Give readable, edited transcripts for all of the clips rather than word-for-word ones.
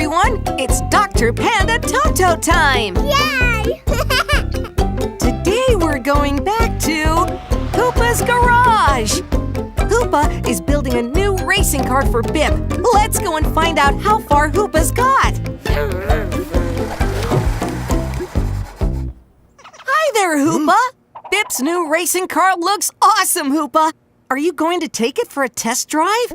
everyone! It's Dr. Panda Toto time! Yay! Today we're going back to Hoopa's garage! Hoopa is building a new racing kart for Bip. Let's go and find out how far Hoopa's got! Hi there, Hoopa! Bip's new racing kart looks awesome, Hoopa! Are you going to take it for a test drive?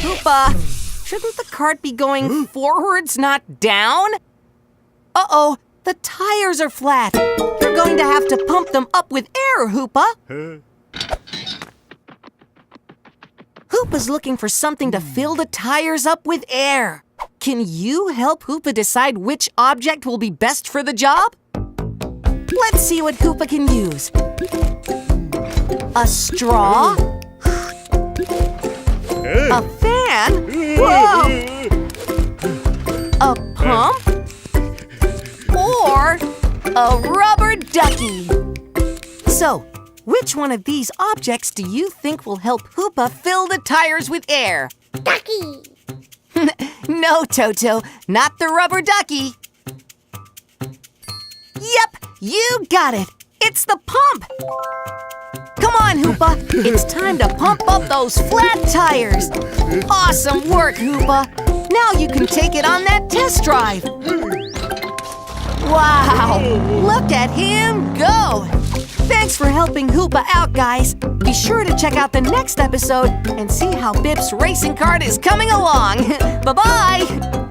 Hoopa, shouldn't the kart be going forwards, not down? Uh-oh, the tires are flat. You're going to have to pump them up with air, Hoopa. Hoopa's looking for something to fill the tires up with air. Can you help Hoopa decide which object will be best for the job? Let's see what Hoopa can use. A straw? A fan? Whoa! A pump? Or a rubber ducky? So, which one of these objects do you think will help Hoopa fill the tires with air? Ducky! No, Toto, not the rubber ducky. Yep, you got it. It's the pump. Come on, Hoopa. It's time to pump up those flat tires. Awesome work, Hoopa. Now you can take it on that test drive. Wow, look at him go. Thanks for helping Hoopa out, guys. Be sure to check out the next episode and see how Bip's racing kart is coming along. Bye-bye.